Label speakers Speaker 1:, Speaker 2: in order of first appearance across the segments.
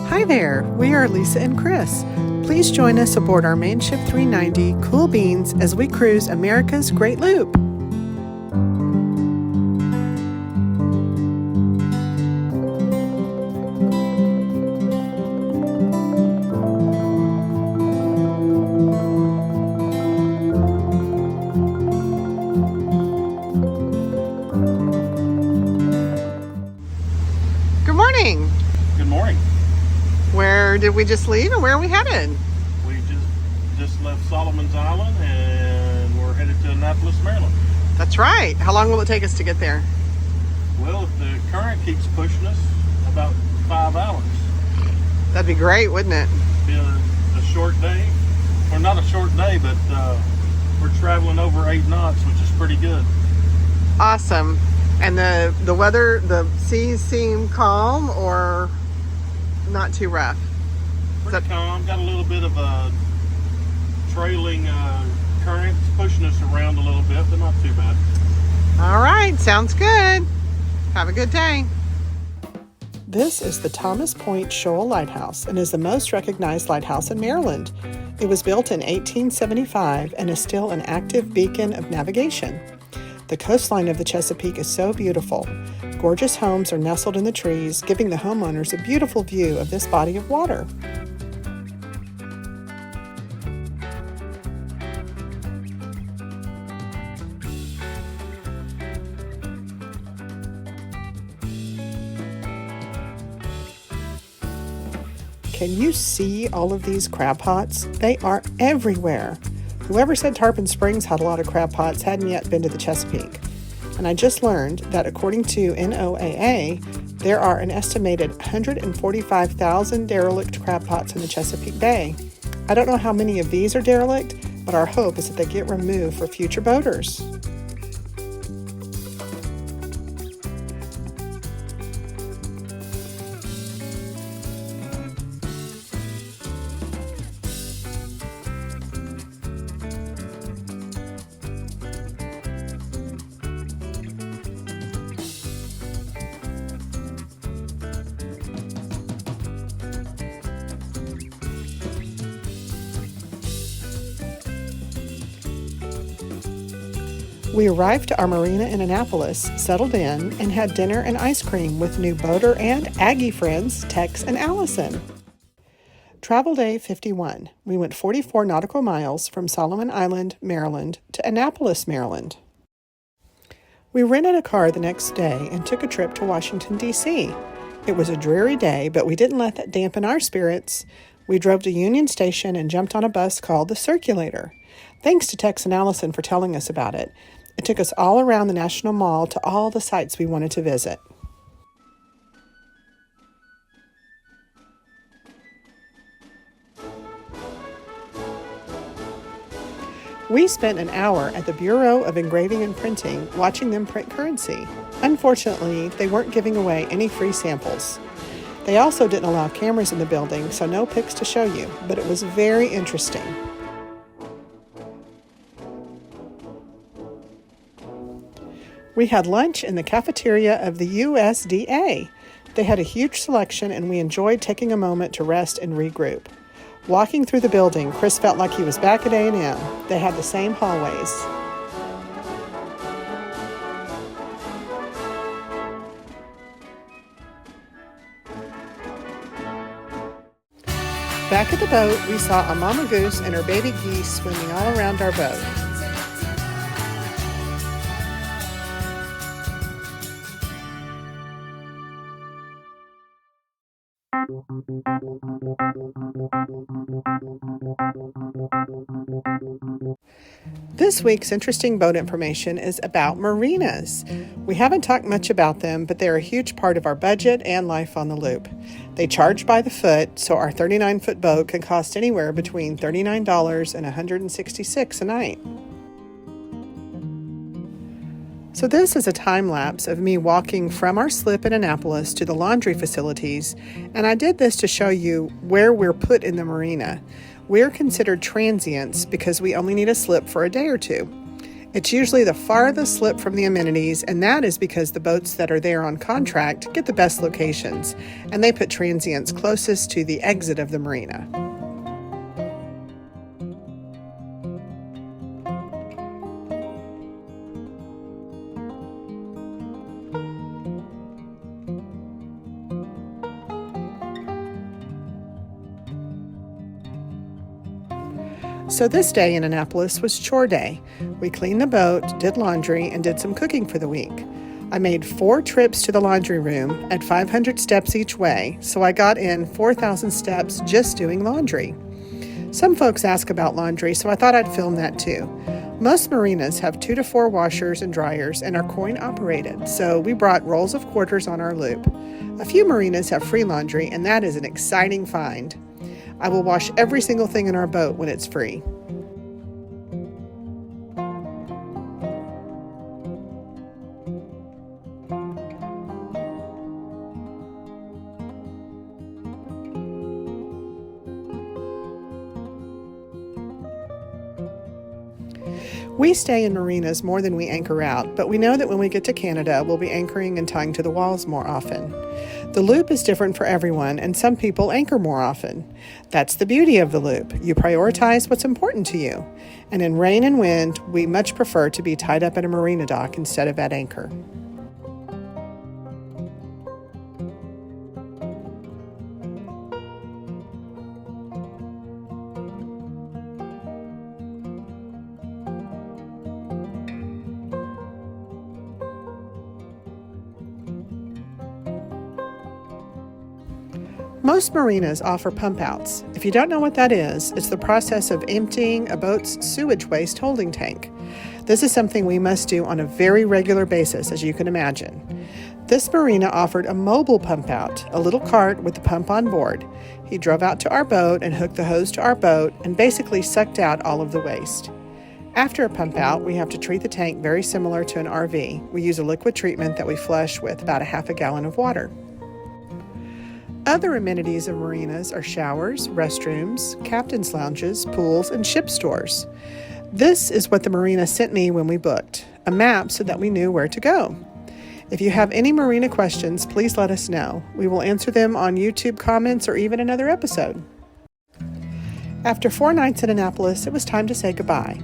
Speaker 1: Hi there, we are Lisa and Chris. Please join us aboard our main ship 390, Cool Beans, as we cruise America's Great Loop. Good morning.
Speaker 2: Good morning.
Speaker 1: Where did we just leave and where are we headed?
Speaker 2: We just left Solomon's Island and we're headed to Annapolis, Maryland.
Speaker 1: That's right. How long will it take us to get there?
Speaker 2: Well, if the current keeps pushing us, about 5 hours.
Speaker 1: That'd be great, wouldn't it?
Speaker 2: Be a short day. Well, not a short day, but we're traveling over 8 knots, which is pretty good.
Speaker 1: Awesome. And the weather, the seas seem calm or not too rough?
Speaker 2: Pretty calm. Got a little bit of a trailing current pushing us around a little bit, but not too bad.
Speaker 1: All right, sounds good. Have a good day. This is the Thomas Point Shoal Lighthouse and is the most recognized lighthouse in Maryland. It was built in 1875 and is still an active beacon of navigation. The coastline of the Chesapeake is so beautiful. Gorgeous homes are nestled in the trees, giving the homeowners a beautiful view of this body of water. Can you see all of these crab pots? They are everywhere. Whoever said Tarpon Springs had a lot of crab pots hadn't yet been to the Chesapeake. And I just learned that according to NOAA, there are an estimated 145,000 derelict crab pots in the Chesapeake Bay. I don't know how many of these are derelict, but our hope is that they get removed for future boaters. We arrived to our Marina in Annapolis, settled in, and had dinner and ice cream with new boater and Aggie friends Tex and Allison. Travel day 51. We went 44 nautical miles from Solomon Island, Maryland to Annapolis, Maryland. We rented a car the next day and took a trip to Washington, D.C. It was a dreary day, but we didn't let that dampen our spirits. We drove to Union Station and jumped on a bus called the Circulator. Thanks to Tex and Allison for telling us about it. It took us all around the National Mall to all the sites we wanted to visit. We spent an hour at the Bureau of Engraving and Printing watching them print currency. Unfortunately, they weren't giving away any free samples. They also didn't allow cameras in the building, so no pics to show you, but it was very interesting. We had lunch in the cafeteria of the USDA. They had a huge selection and we enjoyed taking a moment to rest and regroup. Walking through the building, Chris felt like he was back at A&M. They had the same hallways. Back at the boat, we saw a mama goose and her baby geese swimming all around our boat. This week's interesting boat information is about marinas. We haven't talked much about them, but they're a huge part of our budget and life on the loop. They charge by the foot, so our 39-foot boat can cost anywhere between $39 and $166 a night. So this is a time lapse of me walking from our slip in Annapolis to the laundry facilities, and I did this to show you where we're put in the marina. We're considered transients because we only need a slip for a day or two. It's usually the farthest slip from the amenities, and that is because the boats that are there on contract get the best locations, and they put transients closest to the exit of the marina. So this day in Annapolis was chore day. We cleaned the boat, did laundry, and did some cooking for the week. I made 4 trips to the laundry room at 500 steps each way, so I got in 4,000 steps just doing laundry. Some folks ask about laundry, so I thought I'd film that too. Most marinas have 2 to 4 washers and dryers and are coin operated, so we brought rolls of quarters on our loop. A few marinas have free laundry, and that is an exciting find. I will wash every single thing in our boat when it's free. We stay in marinas more than we anchor out, but we know that when we get to Canada, we'll be anchoring and tying to the walls more often. The loop is different for everyone, and some people anchor more often. That's the beauty of the loop. You prioritize what's important to you. And in rain and wind, we much prefer to be tied up at a marina dock instead of at anchor. Most marinas offer pump outs. If you don't know what that is, it's the process of emptying a boat's sewage waste holding tank. This is something we must do on a very regular basis, as you can imagine. This marina offered a mobile pump out, a little cart with the pump on board. He drove out to our boat and hooked the hose to our boat and basically sucked out all of the waste. After a pump out, we have to treat the tank very similar to an RV. We use a liquid treatment that we flush with about a half a gallon of water. Other amenities of marinas are showers, restrooms, captain's lounges, pools, and ship stores. This is what the marina sent me when we booked, a map so that we knew where to go. If you have any marina questions, please let us know. We will answer them on YouTube comments or even another episode. After 4 nights in Annapolis, it was time to say goodbye.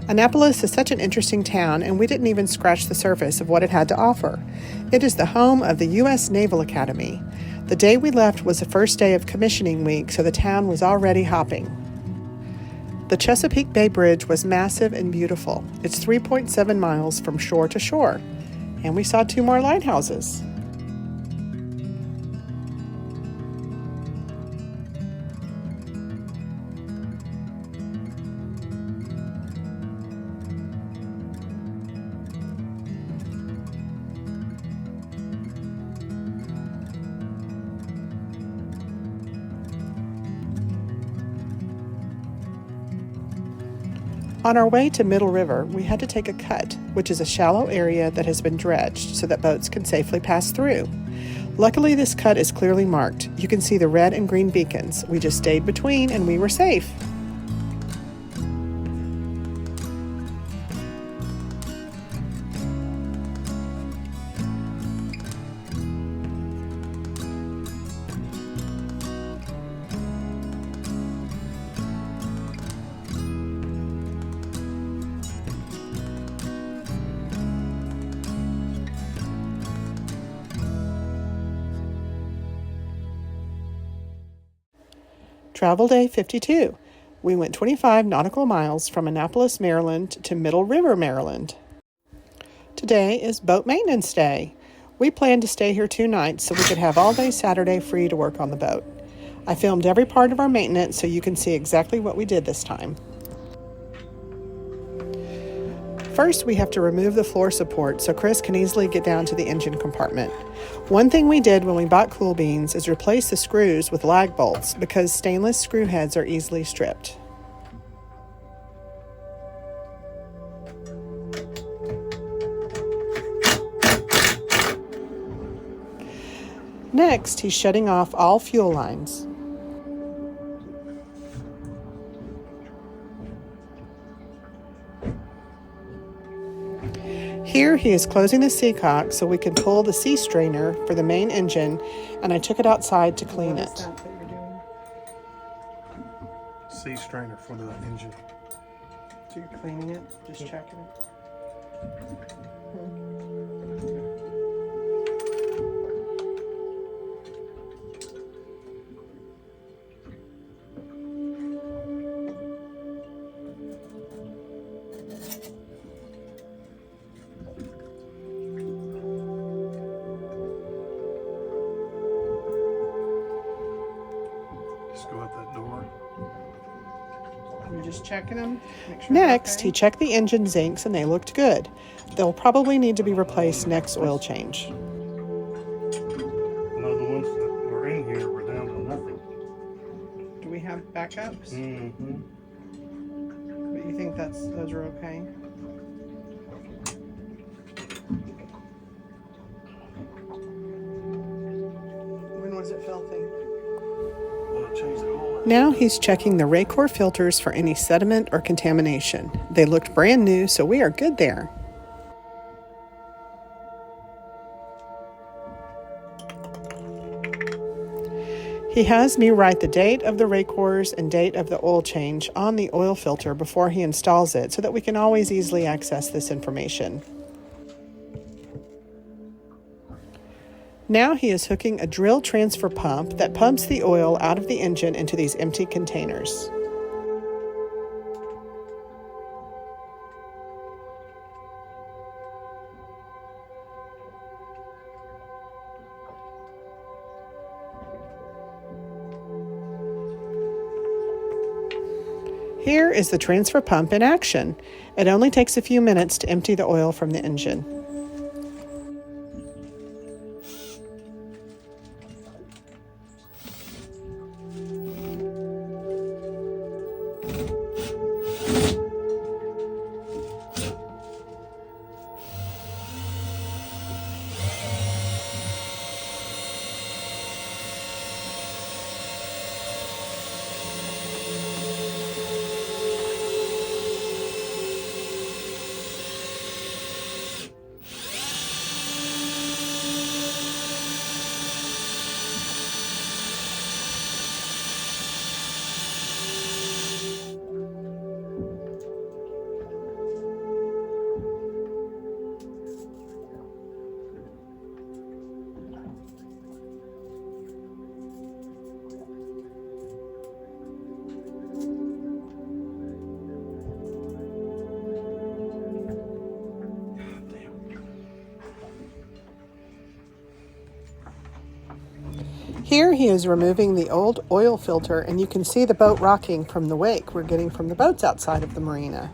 Speaker 1: Annapolis is such an interesting town, and we didn't even scratch the surface of what it had to offer. It is the home of the U.S. Naval Academy. The day we left was the first day of commissioning week, so the town was already hopping. The Chesapeake Bay Bridge was massive and beautiful. It's 3.7 miles from shore to shore, and we saw 2 more lighthouses. On our way to Middle River, we had to take a cut, which is a shallow area that has been dredged so that boats can safely pass through. Luckily, this cut is clearly marked. You can see the red and green beacons. We just stayed between and we were safe. Travel day 52. We went 25 nautical miles from Annapolis, Maryland to Middle River, Maryland. Today is boat maintenance day. We planned to stay here 2 nights so we could have all day Saturday free to work on the boat. I filmed every part of our maintenance so you can see exactly what we did this time. First, we have to remove the floor support so Chris can easily get down to the engine compartment. One thing we did when we bought Cool Beans is replace the screws with lag bolts because stainless screw heads are easily stripped. Next, he's shutting off all fuel lines. Here he is closing the seacock so we can pull the sea strainer for the main engine, and I took it outside to clean it.
Speaker 2: What you're doing? Sea strainer for the engine.
Speaker 1: So you're cleaning it, just checking it.
Speaker 2: Just go out that door.
Speaker 1: You're just checking them? Next, he checked the engine zincs and they looked good. They'll probably need to be replaced next oil change.
Speaker 2: No, the ones that were in here were down to nothing.
Speaker 1: Do we have backups?
Speaker 2: Mm-hmm.
Speaker 1: But you think those are okay? When was it filthy? Now he's checking the Raycor filters for any sediment or contamination. They looked brand new, so we are good there. He has me write the date of the Raycors and date of the oil change on the oil filter before he installs it so that we can always easily access this information. Now he is hooking a drill transfer pump that pumps the oil out of the engine into these empty containers. Here is the transfer pump in action. It only takes a few minutes to empty the oil from the engine. Here he is removing the old oil filter, and you can see the boat rocking from the wake we're getting from the boats outside of the marina.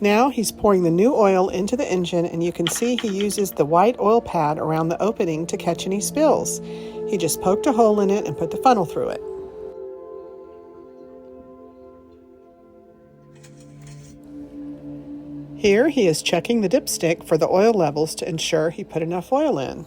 Speaker 1: Now he's pouring the new oil into the engine, and you can see he uses the white oil pad around the opening to catch any spills. He just poked a hole in it and put the funnel through it. Here he is checking the dipstick for the oil levels to ensure he put enough oil in.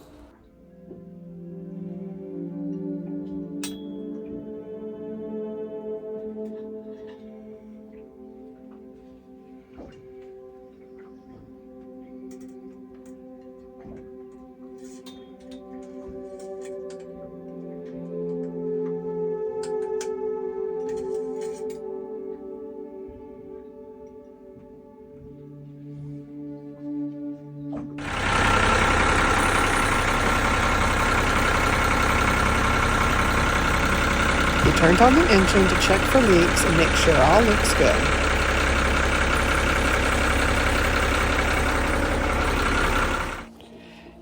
Speaker 1: He turned on the engine to check for leaks and make sure all looks good.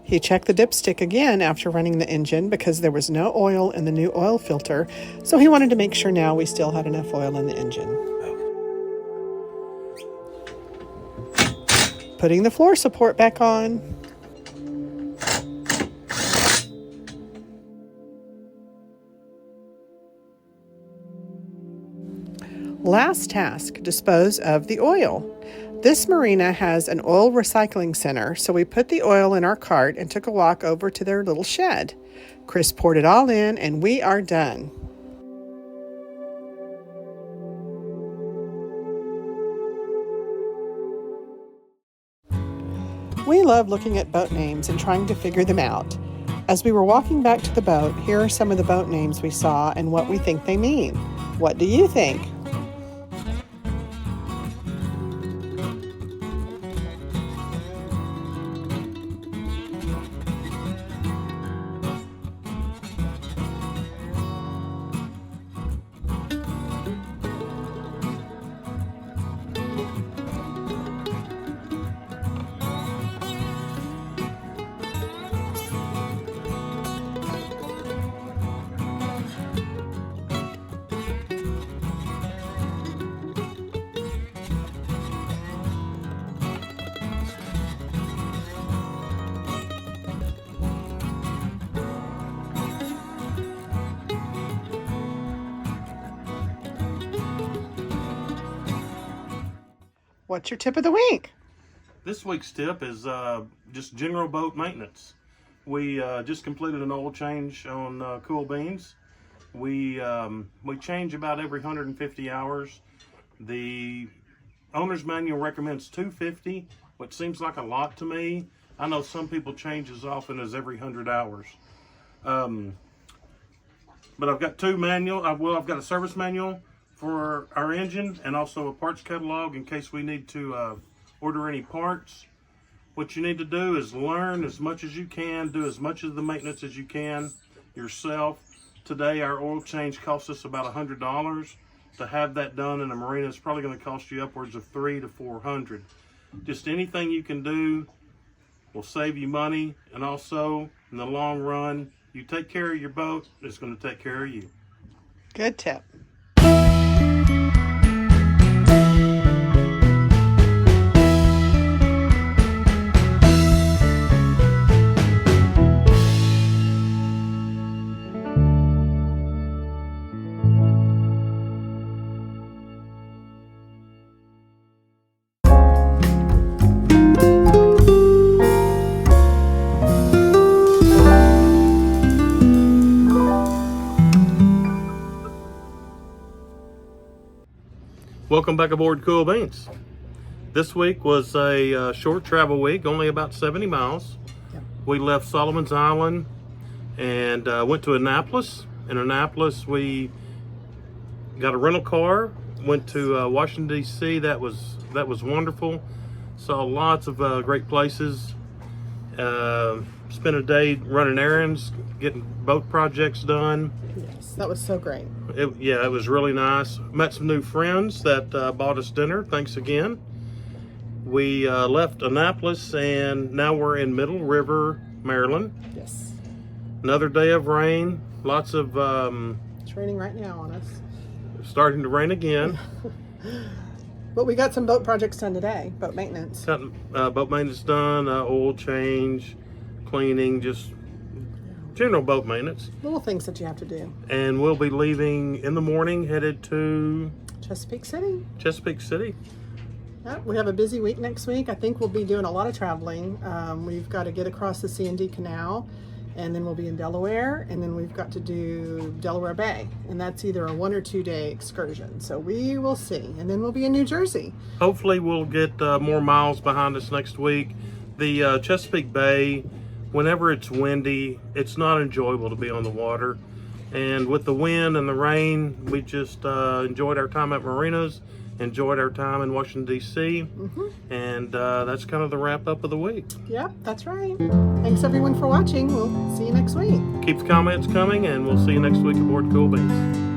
Speaker 1: He checked the dipstick again after running the engine because there was no oil in the new oil filter, so he wanted to make sure now we still had enough oil in the engine. Putting the floor support back on. Last task, dispose of the oil. This marina has an oil recycling center, so we put the oil in our cart and took a walk over to their little shed. Chris poured it all in, and we are done. We love looking at boat names and trying to figure them out. As we were walking back to the boat, here are some of the boat names we saw and what we think they mean. What do you think? What's your tip of the week?
Speaker 2: This week's tip is just general boat maintenance. We just completed an oil change on Cool Beans. We change about every 150 hours. The owner's manual recommends 250, which seems like a lot to me. I know some people change as often as every 100 hours. But I've got two manual. I've got a service manual for our engine and also a parts catalog in case we need to order any parts. What you need to do is learn as much as you can, do as much of the maintenance as you can yourself. Today our oil change costs us about $100. To have that done in a marina is probably going to cost you upwards of $300 to $400. Just anything you can do will save you money, and also in the long run, you take care of your boat, it's going to take care of you.
Speaker 1: Good tip.
Speaker 2: Welcome back aboard Cool Beans. This week was a short travel week, only about 70 miles.
Speaker 1: Yep.
Speaker 2: We left Solomon's Island and went to Annapolis. In Annapolis, we got a rental car, went to Washington, D.C. That was wonderful. Saw lots of great places. Spent a day running errands, getting boat projects done.
Speaker 1: Yes, that was so great.
Speaker 2: It was really nice. Met some new friends that bought us dinner. Thanks again. We left Annapolis and now we're in Middle River, Maryland.
Speaker 1: Yes.
Speaker 2: Another day of rain. Lots of...
Speaker 1: It's raining right now on us.
Speaker 2: Starting to rain again.
Speaker 1: But we got some boat projects done today, boat maintenance.
Speaker 2: Got boat maintenance done, oil change, cleaning, just general boat maintenance.
Speaker 1: Little things that you have to do.
Speaker 2: And we'll be leaving in the morning, headed to
Speaker 1: Chesapeake City.
Speaker 2: Chesapeake City.
Speaker 1: Yeah, we have a busy week next week. I think we'll be doing a lot of traveling. We've got to get across the C&D Canal, and then we'll be in Delaware, and then we've got to do Delaware Bay, and that's either a 1 or 2 day excursion. So we will see, and then we'll be in New Jersey.
Speaker 2: Hopefully we'll get more miles behind us next week. The Chesapeake Bay, whenever it's windy, it's not enjoyable to be on the water. And with the wind and the rain, we just enjoyed our time at marinas, enjoyed our time in Washington, D.C. And that's kind of the wrap up of the week.
Speaker 1: Yep, that's right. Thanks everyone for watching. We'll see you next week.
Speaker 2: Keep the comments coming, and we'll see you next week aboard Cool Beans.